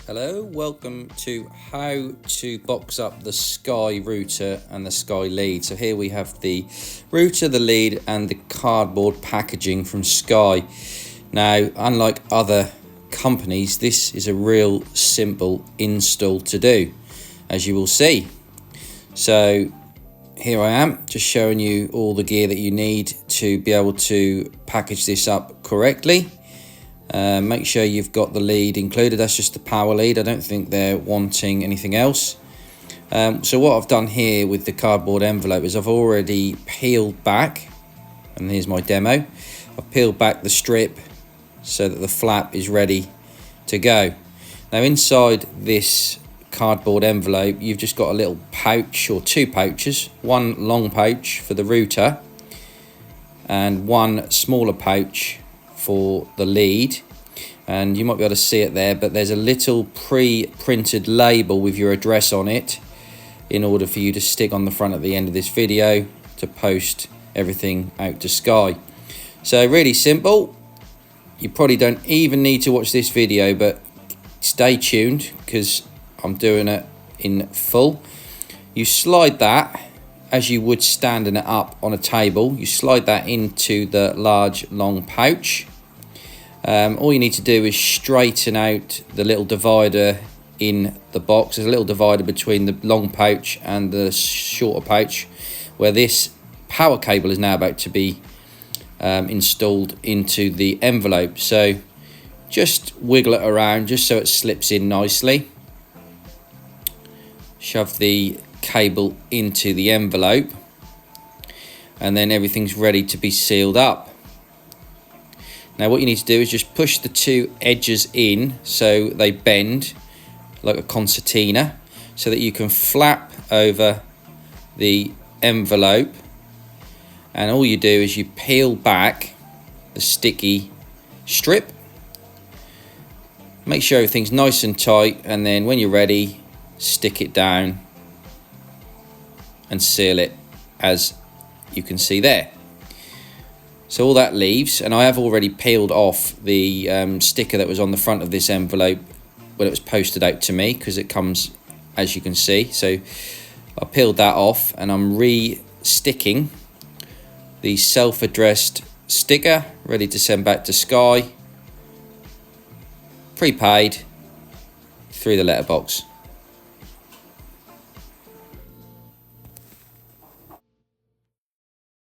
Hello, welcome to how to box up the Sky router and the Sky lead. So here we have the router, the lead and the cardboard packaging from Sky. Now, unlike other companies, this is a real simple install to do, as you will see. So here I am, just showing you all the gear that you need to be able to package this up correctly. Make sure you've got the lead included. That's just the power lead. I don't think they're wanting anything else. So what I've done here with the cardboard envelope is I've already peeled back, and here's my demo. I've peeled back the strip so that the flap is ready to go. Now inside this cardboard envelope, you've just got a little pouch or two pouches, one long pouch for the router and one smaller pouch for the lead, and you might be able to see it there, but there's a little pre-printed label with your address on it in order for you to stick on the front at the end of this video to post everything out to Sky. So really simple. You probably don't even need to watch this video, but stay tuned because I'm doing it in full. You slide that as you would standing it up on a table. You slide that into the large long pouch. All you need to do is straighten out the little divider in the box. There's a little divider between the long pouch and the shorter pouch where this power cable is now about to be installed into the envelope. So just wiggle it around just so it slips in nicely. Shove the cable into the envelope and then everything's ready to be sealed up. Now what you need to do is just push the two edges in so they bend like a concertina so that you can flap over the envelope, and all you do is you peel back the sticky strip, make sure everything's nice and tight, and then when you're ready, stick it down and seal it as you can see there. So all that leaves, and I have already peeled off the sticker that was on the front of this envelope when it was posted out to me, because it comes as you can see. So I peeled that off and I'm re-sticking the self-addressed sticker ready to send back to Sky, prepaid, through the letterbox.